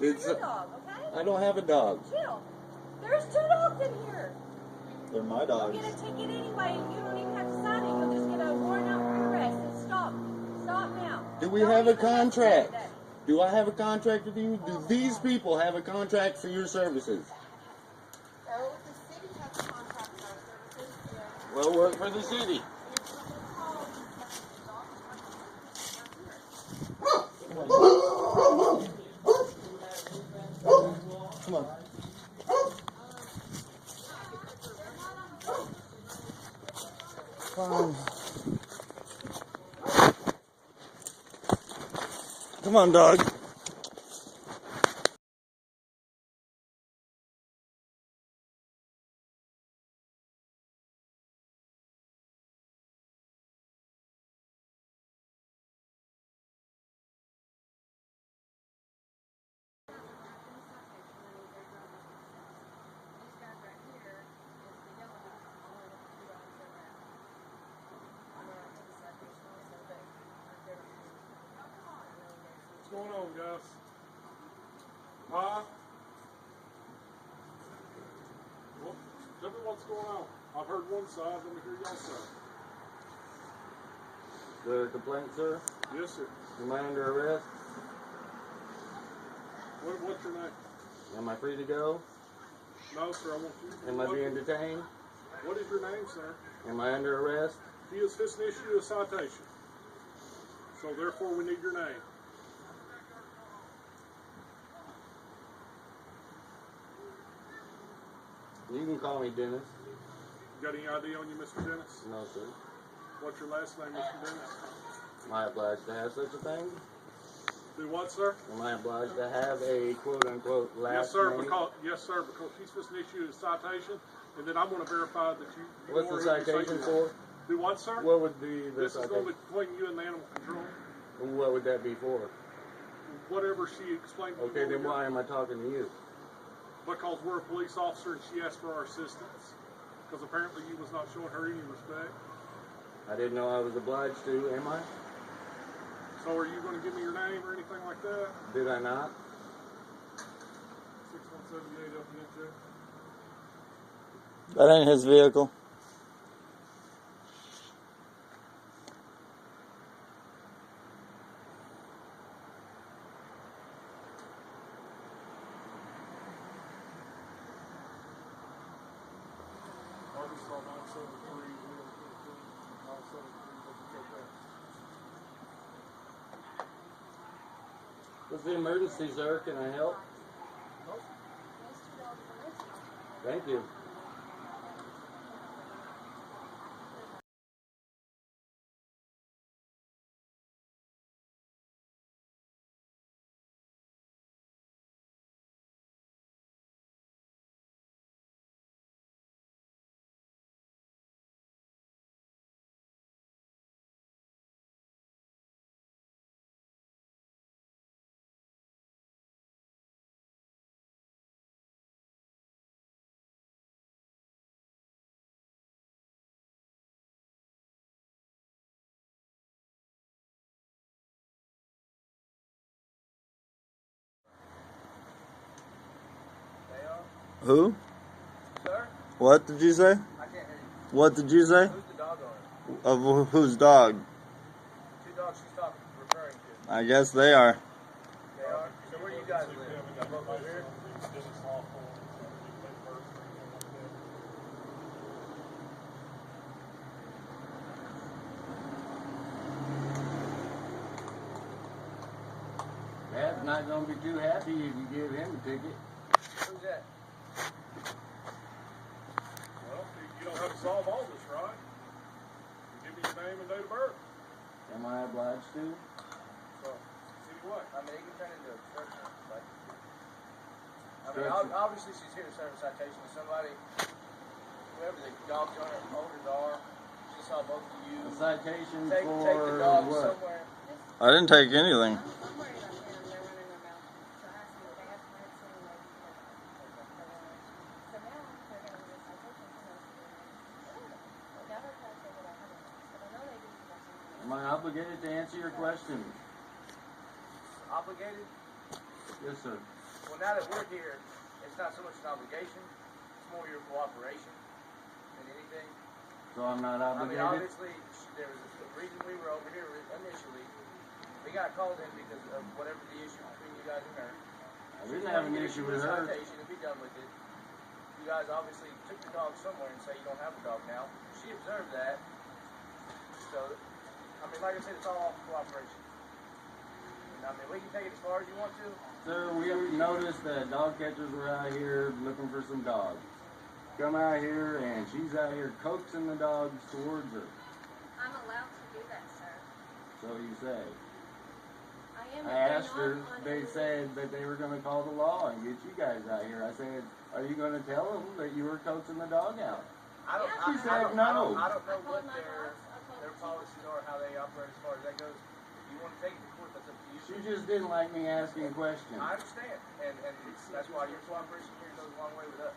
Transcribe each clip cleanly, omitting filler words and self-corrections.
It's your dog, okay? I don't have a dog. Chill. There's 2 dogs in here. They're my dogs. You'll get a ticket anyway, and you don't even have to sign it. You'll just get a warrant out for your arrest. And stop. Stop now. Do we Don't have a even mess contract? with it. Do I have a contract with you? Do these people have a contract for your services? So the city has a contract with our services. Well, work for the city. Come on. Fine. Come on, dog. What's going on, guys? Huh? Well, tell me what's going on. I've heard one side, let me hear y'all side. Is there a complaint, sir? Yes, sir. Am I under arrest? What's your name? Am I free to go? No, sir, I want you. Am I being detained? What is your name, sir? Am I under arrest? He is fixing to issue a citation. So therefore, we need your name. You can call me Dennis. You got any ID on you, Mr. Dennis? No, sir. What's your last name, Mr. Dennis? Am I obliged to have such a thing? Do what, sir? Am I obliged to have a quote-unquote last Yes, sir. name? Because she's supposed to issue a citation, and then I'm going to verify that you. What's the citation for? Do what, sir? What would be the This is citation? going to be between you and the animal control. What would that be for? Whatever she explained to you. Okay, then why am I talking to you? Because we're a police officer and she asked for our assistance. Because apparently you was not showing her any respect. I didn't know I was obliged to, am I? So are you going to give me your name or anything like that? Did I not? 6178 up in there. That ain't his vehicle. Arkansas 973. 973. What's the emergency, sir? Can I help? Thank you. Who? Sir? What did you say? I can't hear you. What did you say? Who's the dog owner? Of whose dog? 2 dogs she's talking, referring to. I guess they are. They are? So where do you guys live? Both over here? Dad's not going to be too happy if you give him a ticket. Who's that? Well, you don't have to solve all this, right? You give me your name and date of birth. Am I obliged to? So, see what? I mean, it can turn into obstruction. Like, I mean, obviously she's here to serve a citation to somebody, whoever the dog owners are. She saw both of you. A citation Take for the dog what? somewhere. I didn't take anything. I'm worried about them. They're running their mouth. So I asked them if they have permits anyway. So now they're going to get a citation. Now they're trying to say that I haven't. But I know they do that. Am I obligated to answer your question? Obligated? Yes, sir. Well, now that we're here, it's not so much an obligation, it's more your cooperation than anything. So I'm not I mean, obligated? obviously, there was a reason we were over here initially. We got called in because of whatever the issue between you guys and her. I didn't have an issue with her. Citation and be done with it. You guys obviously took the dog somewhere and say you don't have a dog now. She observed that. So, I mean, like I said, it's all cooperation. And, I mean, we can take it as far as you want to. Sir, we noticed that dog catchers were out here looking for some dogs. Come out here and she's out here coaxing the dogs towards her. I'm allowed to do that, sir. So you say. I am. I asked her, they said that they were going to call the law and get you guys out here. I said, are you going to tell them that you were coaxing the dog out? She said no. I don't know what their policies are, how they operate as far as that goes. If you want to take it to court, that's up to you. She just didn't like me asking questions. I understand, and that's why your cooperation here goes a long way with us.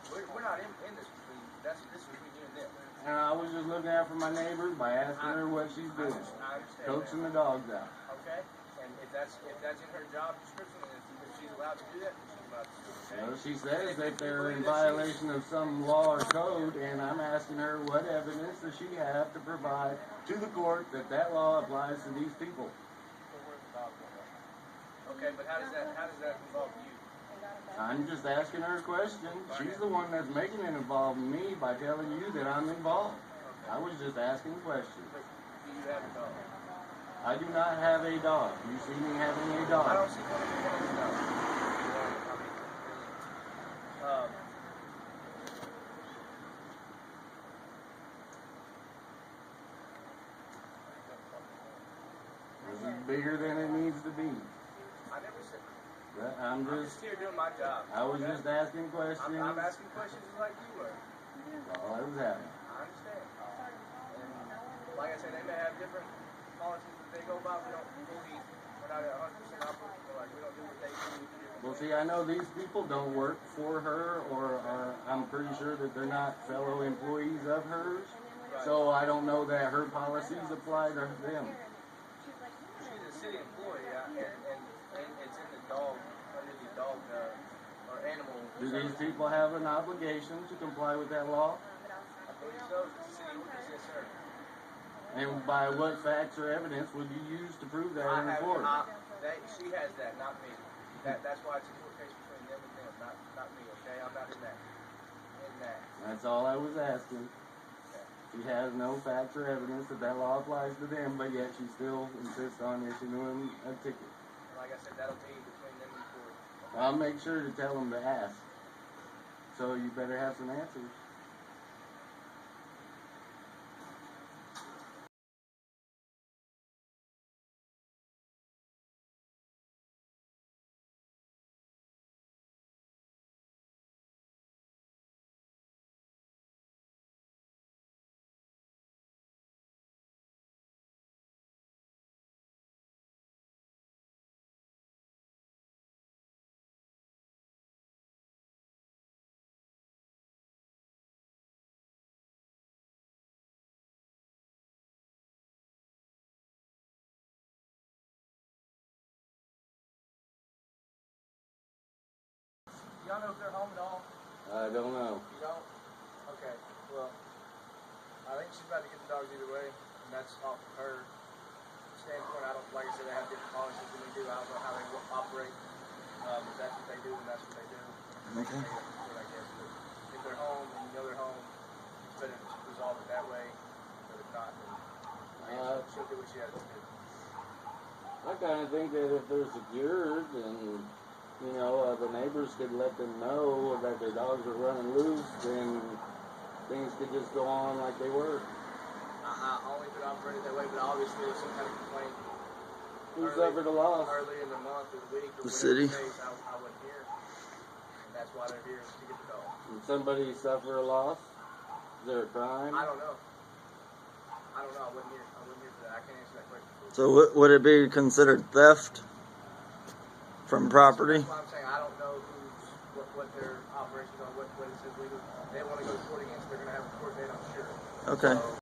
We're not in this between. This is between you and them. And I was just looking out for my neighbors by asking her what she's doing. I understand. Coaxing the dogs out. Okay, and if that's in her job description, and if she's allowed to do that, then she's allowed to do it. Okay? Well, she says that they're in violation of some law or code, and I'm asking her what evidence does she have to provide to the court that that law applies to these people. Okay, but how does that involve you? I'm just asking her a question. She's the one that's making it involve me by telling you that I'm involved. I was just asking questions. Do you have a dog? I do not have a dog. You see me having a dog? I don't see one of your dogs. This is bigger than it needs to be. I never said. I'm I'm just just here doing my job. I was okay? just asking questions. I'm asking questions like you were. That's all I was having. I understand. And like I said, they may have different policies that they go by. We don't fully, we're not 100% operating. Like we don't do what they do. Well, see, I know these people don't work for her, or I'm pretty sure that they're not fellow employees of hers. So I don't know that her policies apply to them. She's a city employee, and it's in the dog, under the dog or animal. Do these people have an obligation to comply with that law? I believe so. It's a city ordinance, yes, sir. And by what facts or evidence would you use to prove that in court? She has that, not me. That's why it's a court case between them and them, not me. Okay, I'm not in that. That's all I was asking. She has no facts or evidence that that law applies to them, but yet she still insists on issuing a ticket. Like I said, that'll be between them and court. I'll make sure to tell them to ask. So you better have some answers. Y'all know if they're home at all? I don't know. You don't? Okay. Well, I think she's about to get the dogs either way, and that's off of her standpoint. I don't, like I said, they have different policies than we do. I don't know how they operate. If that's what they do, then that's what they do. Okay. That's what I guess. But if they're home and you know they're home, it's better to resolve it that way. But if not, then she'll do what she has to do. I kind of think that if they're secured and, you know, the neighbors could let them know that their dogs are running loose, then things could just go on like they were. I only could operate it that way, but obviously if some kind of complaint Who suffered a loss? early in the month or the week or The whatever city. Case, I wasn't here. And that's why they're here to get the dog. Did somebody suffer a loss? Is there a crime? I don't know. I wasn't here. I wasn't here for that. I can't answer that question. So would it be considered theft from property? That's why I'm saying I don't know what their operations are, what it says legal. They want to go to court against, they're going to have a court date, I'm sure. Okay. So,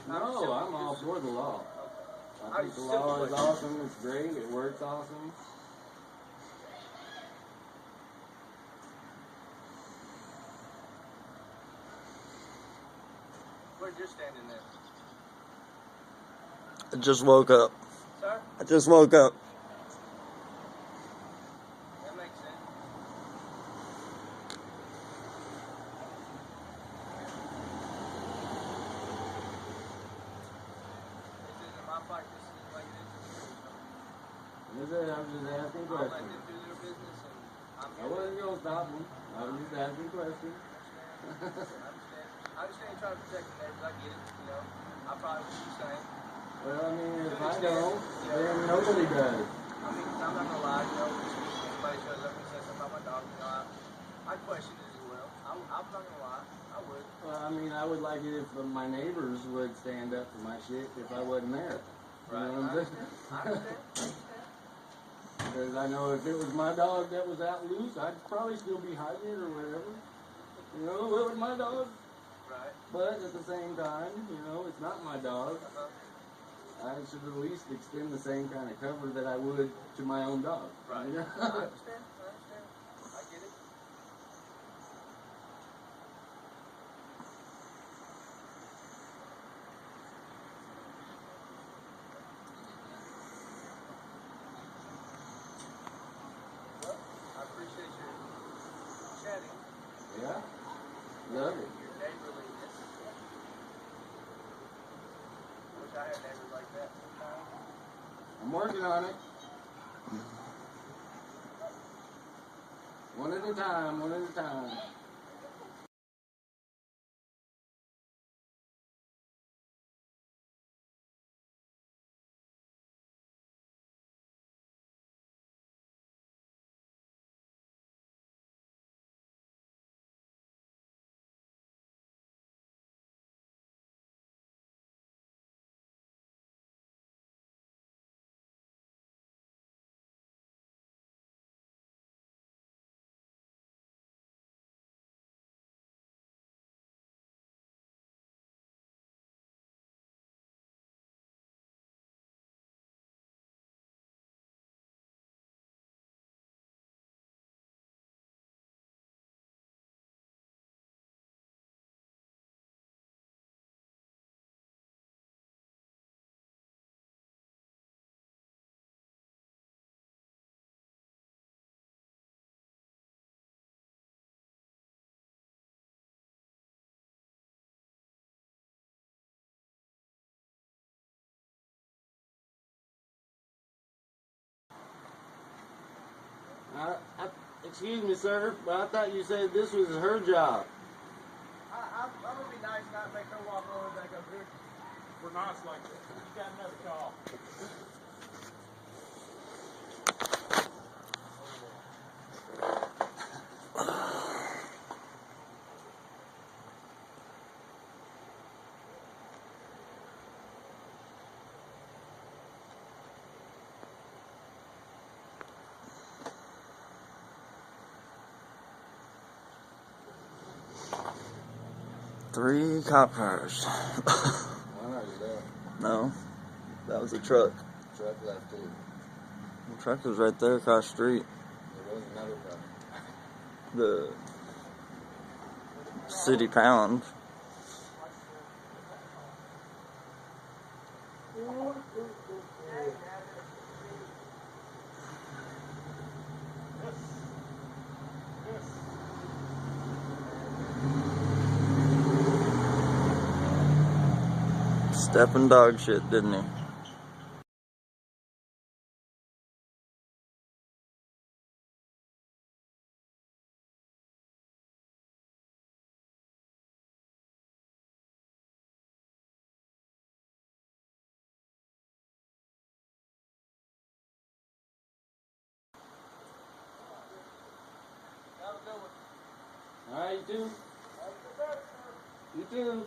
No, I'm all for the law. I think the law is awesome. It's great. It works awesome. Where'd you standing there? I just woke up. Sir? I just woke up. That makes sense. This isn't my fight. This is like it is. I'm just asking I'll let questions. them do their business, and I'm I wasn't going to stop them. I was just asking questions. I understand you're trying to protect the neighbors. I get it. You know, I probably would do the same. Well, I mean, if I don't, then nobody does. I mean, I'm not gonna lie. You know, if somebody shows up and says something about my dog, you know, I question it as well. I'm not gonna lie. I would. Well, I mean, I would like it if my neighbors would stand up for my shit if I wasn't there. Right. You know what I'm saying? I understand. Because I know if it was my dog that was out loose, I'd probably still be hiding it or whatever. You know, it was my dog. Right. But at the same time, you know, it's not my dog. Uh-huh. I should at least extend the same kind of cover that I would to my own dog. Right. You know? I understand. I get it. Well, I appreciate your chatting, Yeah. Love it. your neighborliness. Wish I had neighbors like that sometimes. I'm working on it. One at a time, one at a time. Excuse me, sir, but I thought you said this was her job. I'm gonna be nice, not make her walk all the way back up here. We're nice like that. You got another call. Three cop cars. I'm already there. No, that was a truck. Truck left too. The truck was right there across the street. There was another truck. The city pound. Stepping dog shit, didn't he? All right, you too. You too.